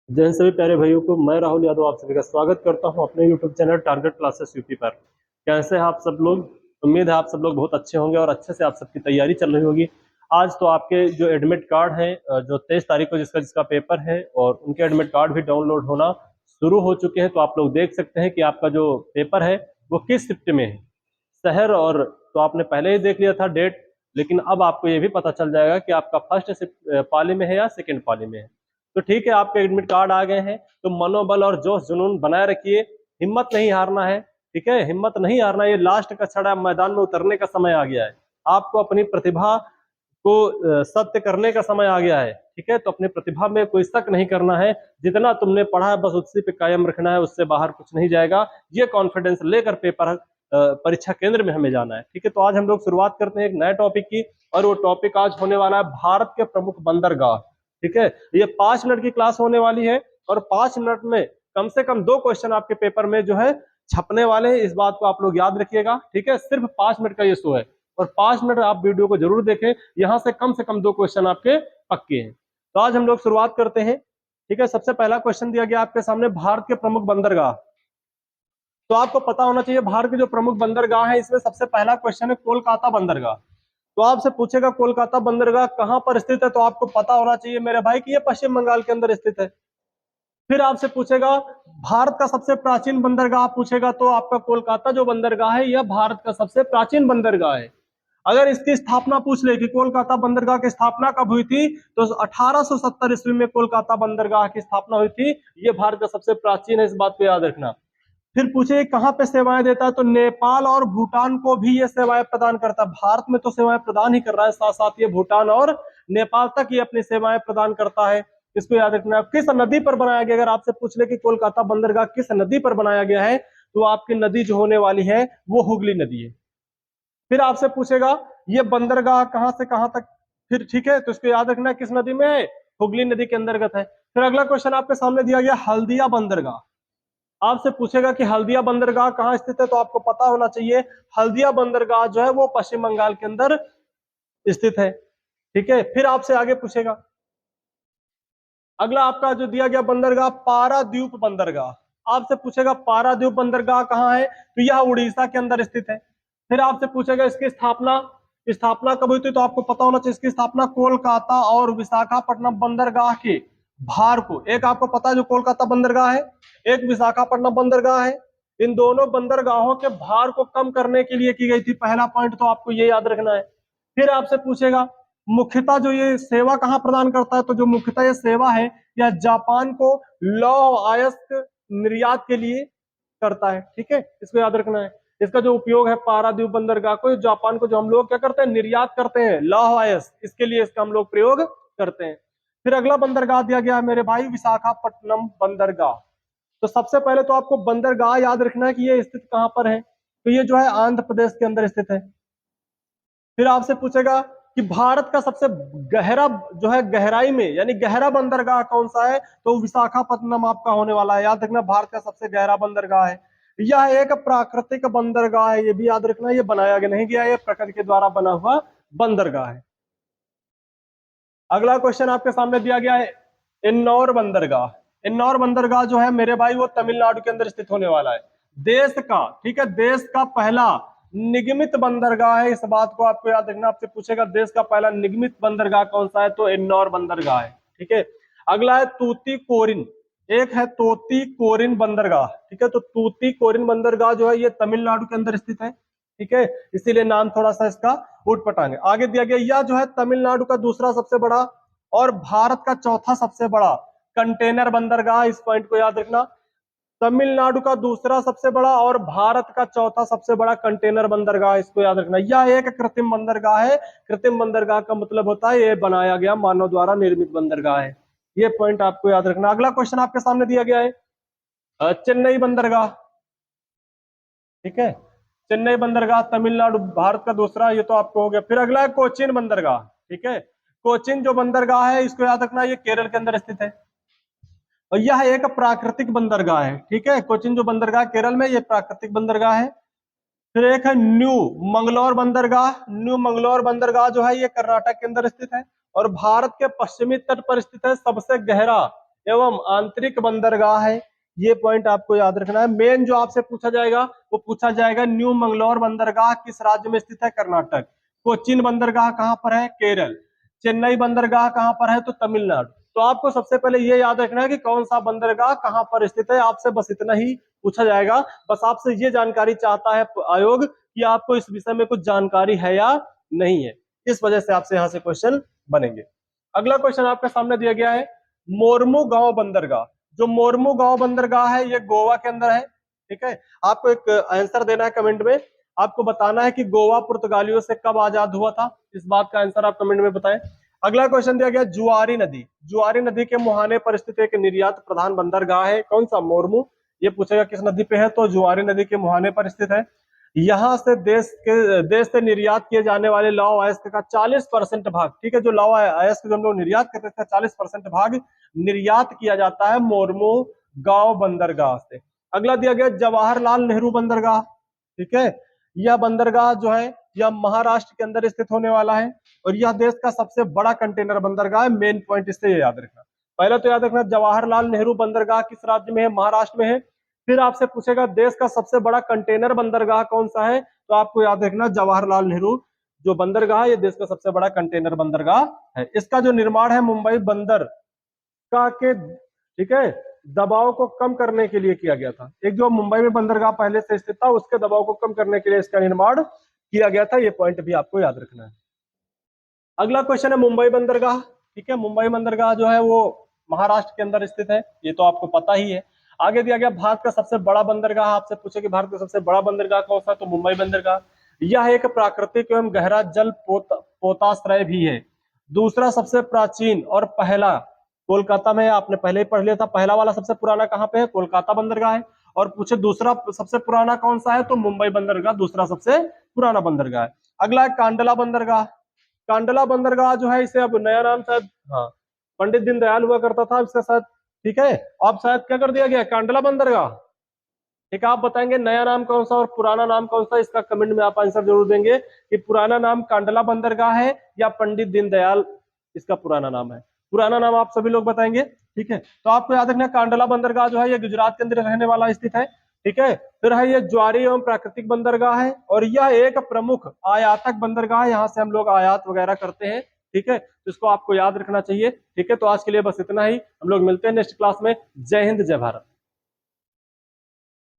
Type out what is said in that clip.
जय हिंद सभी प्यारे भाइयों को। मैं राहुल यादव आप सभी का स्वागत करता हूं अपने YouTube channel target classes UP पर। कैसे हैं आप सब लोग? उम्मीद है आप सब लोग बहुत अच्छे होंगे और अच्छे से आप सबकी तैयारी चल रही होगी। आज तो आपके जो एडमिट कार्ड हैं, जो 23 तारीख को जिसका जिसका पेपर है, और उनके एडमिट कार्ड भी डाउनलोड होना शुरू हो चुके हैं। तो आप लोग देख सकते हैं कि आपका जो पेपर है वो किस शिफ्ट में है, शहर। और तो आपने पहले ही देख लिया था डेट, लेकिन अब आपको ये भी पता चल जाएगा कि आपका फर्स्ट पाली में है या सेकेंड पाली में है। तो ठीक है, आपके एडमिट कार्ड आ गए हैं, तो मनोबल और जोश जुनून बनाए रखिए। हिम्मत नहीं हारना है, ठीक है, हिम्मत नहीं हारना। ये लास्ट का छड़ा, मैदान में उतरने का समय आ गया है। आपको अपनी प्रतिभा को सत्य करने का समय आ गया है, ठीक है। तो अपनी प्रतिभा में कोई शक नहीं करना है। जितना तुमने पढ़ा है बस उसी पे कायम रखना है, उससे बाहर कुछ नहीं जाएगा। ये कॉन्फिडेंस लेकर पेपर परीक्षा केंद्र में हमें जाना है, ठीक है। तो आज हम लोग शुरुआत करते हैं एक नए टॉपिक की, और वो टॉपिक आज होने वाला है भारत के प्रमुख बंदरगाह, ठीक है। ये 5 मिनट की क्लास होने वाली है, और 5 मिनट में कम से कम 2 क्वेश्चन आपके पेपर में जो है छपने वाले हैं। इस बात को आप लोग याद रखिएगा, ठीक है। सिर्फ 5 मिनट का ये शो है, और 5 मिनट आप वीडियो को जरूर देखें। यहां से कम 2 क्वेश्चन आपके पक्के हैं। तो आज हम लोग शुरुआत करते हैं, ठीक है। सबसे पहला क्वेश्चन दिया गया आपके सामने, भारत के प्रमुख बंदरगाह। तो आपको पता होना चाहिए भारत के जो प्रमुख बंदरगाह है, इसमें सबसे पहला क्वेश्चन है कोलकाता बंदरगाह। तो आपसे पूछेगा कोलकाता बंदरगाह कहां पर स्थित है, तो आपको पता होना चाहिए मेरे भाई कि ये पश्चिम बंगाल के अंदर स्थित है। फिर आपसे पूछेगा भारत का सबसे प्राचीन बंदरगाह पूछेगा, तो आपका कोलकाता जो बंदरगाह है यह भारत का सबसे प्राचीन बंदरगाह है। अगर इसकी स्थापना पूछ ले कि कोलकाता बंदरगाह की स्थापना कब हुई थी, तो 1870 ईस्वी में कोलकाता बंदरगाह की स्थापना हुई थी। ये भारत का सबसे प्राचीन है, इस बात को याद रखना। फिर पूछे कहां पे सेवाएं देता है, तो नेपाल और भूटान को भी ये सेवाएं प्रदान करता है। भारत में तो सेवाएं प्रदान ही कर रहा है, साथ साथ ये भूटान और नेपाल तक ये अपनी सेवाएं प्रदान करता है। इसको याद रखना है। किस नदी पर बनाया गया, अगर आपसे पूछ ले कि कोलकाता बंदरगाह किस नदी पर बनाया गया है, तो आपकी नदी जो होने वाली है वो हुगली नदी है। फिर आपसे पूछेगा ये बंदरगाह कहां से कहां तक, फिर ठीक है, तो इसको याद रखना है किस नदी में है, हुगली नदी के अंतर्गत है। फिर अगला क्वेश्चन आपके सामने दिया गया हल्दिया बंदरगाह। आपसे पूछेगा कि हल्दिया बंदरगाह कहाँ स्थित है, तो आपको पता होना चाहिए हल्दिया बंदरगाह जो है वो पश्चिम बंगाल के अंदर स्थित है, ठीक है। फिर आपसे आगे पूछेगा, अगला आपका जो दिया गया बंदरगाह पारादीप बंदरगाह। आपसे पूछेगा पारादीप बंदरगाह कहाँ है, तो यह उड़ीसा के अंदर स्थित है। फिर आपसे पूछेगा इसकी स्थापना स्थापना कब हुई थी, तो आपको पता होना चाहिए इसकी स्थापना कोलकाता और विशाखापट्टनम बंदरगाह के भार को, एक आपको पता है जो कोलकाता बंदरगाह है, एक विशाखापट्टनम बंदरगाह है, इन दोनों बंदरगाहों के भार को कम करने के लिए की गई थी। पहला पॉइंट तो आपको ये याद रखना है। फिर आपसे पूछेगा मुख्यतः जो ये सेवा कहां प्रदान करता है, तो जो मुख्यतः ये सेवा है यह जापान को लौह अयस्क निर्यात के लिए करता है, ठीक है। इसको याद रखना है। इसका जो उपयोग है पारादीप बंदरगाह को, जापान को जो हम लोग क्या करते हैं, निर्यात करते हैं लौह अयस्क, इसके लिए इसका हम लोग प्रयोग करते हैं। फिर अगला बंदरगाह दिया गया है मेरे भाई विशाखापट्टनम बंदरगाह। तो सबसे पहले तो आपको बंदरगाह याद रखना है कि ये स्थित कहां पर है, तो ये जो है आंध्र प्रदेश के अंदर स्थित है। फिर आपसे पूछेगा कि भारत का सबसे गहरा जो है गहराई में यानी गहरा बंदरगाह कौन सा है, तो विशाखापट्टनम आपका होने वाला है। याद रखना भारत का सबसे गहरा बंदरगाह है। यह एक प्राकृतिक बंदरगाह है, ये भी याद रखना, ये बनाया नहीं गया, ये प्रकृति के द्वारा बना हुआ बंदरगाह है। अगला क्वेश्चन आपके सामने दिया गया है इन्नौर बंदरगाह। इन्नौर बंदरगाह जो है मेरे भाई वो तमिलनाडु के अंदर स्थित होने वाला है। देश का, ठीक है, देश का पहला निगमित बंदरगाह है, इस बात को आपको याद रखना। आपसे पूछेगा देश का पहला निगमित बंदरगाह कौन सा है, तो इन्नौर बंदरगाह है, ठीक है। अगला है तूतीकोरिन, एक है तूतीकोरिन बंदरगाह, ठीक है। तो तूतीकोरिन बंदरगाह जो है ये तमिलनाडु के अंदर स्थित है, ठीक है, इसीलिए नाम थोड़ा सा इसका उठपटांग है। आगे दिया गया यह जो है तमिलनाडु का दूसरा सबसे बड़ा और भारत का चौथा सबसे बड़ा कंटेनर बंदरगाह, इस पॉइंट को याद रखना। तमिलनाडु का दूसरा सबसे बड़ा और भारत का चौथा सबसे बड़ा कंटेनर बंदरगाह, इसको याद रखना। यह एक कृत्रिम बंदरगाह है। कृत्रिम बंदरगाह का मतलब होता है ये बनाया गया मानव द्वारा निर्मित बंदरगाह है। ये पॉइंट आपको याद रखना। अगला क्वेश्चन आपके सामने दिया गया है चेन्नई बंदरगाह, ठीक है। चेन्नई बंदरगाह तमिलनाडु भारत का दूसरा, ये तो आपको हो गया। फिर अगला है कोचिन बंदरगाह, ठीक है। कोचिन जो बंदरगाह है इसको याद रखना, ये केरल के अंदर स्थित है और यह एक प्राकृतिक बंदरगाह है, ठीक है। कोचिन जो बंदरगाह केरल में, ये प्राकृतिक बंदरगाह है। फिर एक है न्यू मंगलौर बंदरगाह। न्यू मंगलौर बंदरगाह जो है ये कर्नाटक के अंदर स्थित है और भारत के पश्चिमी तट पर स्थित है। सबसे गहरा एवं आंतरिक बंदरगाह है। ये पॉइंट आपको याद रखना है। मेन जो आपसे पूछा जाएगा वो पूछा जाएगा न्यू मंगलोर बंदरगाह किस राज्य में स्थित है? कर्नाटक। कोचीन बंदरगाह कहां पर है? केरल। चेन्नई बंदरगाह कहां पर है? तो तमिलनाडु। तो आपको सबसे पहले ये याद रखना है कि कौन सा बंदरगाह कहां पर स्थित है। आपसे बस इतना ही पूछा जाएगा। बस आपसे ये जानकारी चाहता है आयोग कि आपको इस विषय में कुछ जानकारी है या नहीं है। इस वजह से आपसे यहाँ से क्वेश्चन बनेंगे। अगला क्वेश्चन आपके सामने दिया गया है, मोरमू गांव बंदरगाह। जो मोरमू गांव बंदरगाह है ये गोवा के अंदर है। ठीक है, आपको एक आंसर देना है कमेंट में। आपको बताना है कि गोवा पुर्तगालियों से कब आजाद हुआ था। इस बात का आंसर आप कमेंट में बताएं। अगला क्वेश्चन दिया गया, जुआरी नदी। जुआरी नदी के मुहाने पर स्थित एक निर्यात प्रधान बंदरगाह है। कौन सा? मोरमू। ये पूछेगा किस नदी पे है, तो जुआरी नदी के मुहाने पर स्थित है। यहाँ से देश से निर्यात किए जाने वाले लौह अयस्क का 40% भाग, ठीक है, जो लौह अयस्क जो हम लोग निर्यात करते हैं 40% भाग निर्यात किया जाता है मोरमू गांव बंदरगाह से। अगला दिया गया जवाहरलाल नेहरू बंदरगाह। ठीक है, यह बंदरगाह जो है यह महाराष्ट्र के अंदर स्थित होने वाला है और यह देश का सबसे बड़ा कंटेनर बंदरगाह है। मेन पॉइंट इससे ये याद रखना। पहले तो याद रखना जवाहरलाल नेहरू बंदरगाह किस राज्य में है? महाराष्ट्र में है। फिर आपसे पूछेगा देश का सबसे बड़ा कंटेनर बंदरगाह कौन सा है, तो आपको याद रखना जवाहरलाल नेहरू जो बंदरगाह है ये देश का सबसे बड़ा कंटेनर बंदरगाह है। इसका जो निर्माण है मुंबई बंदर का के, ठीक है, दबाव को कम करने के लिए किया गया था। एक जो मुंबई में बंदरगाह पहले से स्थित था उसके दबाव को कम करने के लिए इसका निर्माण किया गया था। ये पॉइंट भी आपको याद रखना है। अगला क्वेश्चन है मुंबई बंदरगाह। ठीक है, मुंबई बंदरगाह जो है वो महाराष्ट्र के अंदर स्थित है, ये तो आपको पता ही है। आगे दिया गया भारत का सबसे बड़ा बंदरगाह। आपसे पूछे कि भारत का सबसे बड़ा बंदरगाह कौन सा, तो मुंबई बंदरगाह। यह एक प्राकृतिक एवं गहरा जल पोताश्रय भी है। दूसरा सबसे प्राचीन और पहला कोलकाता में, आपने पहले ही पढ़ लिया था। पहला वाला सबसे पुराना कहाँ पे है? कोलकाता बंदरगाह है। और पूछे दूसरा सबसे पुराना कौन सा है, तो मुंबई बंदरगाह दूसरा सबसे पुराना बंदरगाह है। अगला है कांडला बंदरगाह। कांडला बंदरगाह जो है इसे अब नया नाम शायद, हाँ, पंडित दीनदयाल हुआ करता था इसका शायद। ठीक है, अब शायद क्या कर दिया गया? कांडला बंदरगाह। ठीक है, आप बताएंगे नया नाम कौन सा और पुराना नाम कौन सा। इसका कमेंट में आप आंसर जरूर देंगे कि पुराना नाम कांडला बंदरगाह है या पंडित दीनदयाल इसका पुराना नाम है। पुराना नाम आप सभी लोग बताएंगे। ठीक है, तो आपको याद रखना कांडला बंदरगाह जो है ये गुजरात के अंदर रहने वाला स्थित है। ठीक है, फिर है ये ज्वारी एवं प्राकृतिक बंदरगाह है और यह एक प्रमुख आयातक बंदरगाह है। यहाँ से हम लोग आयात वगैरह करते हैं। ठीक है, तो इसको आपको याद रखना चाहिए। ठीक है, तो आज के लिए बस इतना ही। हम लोग मिलते हैं नेक्स्ट क्लास में। जय हिंद, जय भारत।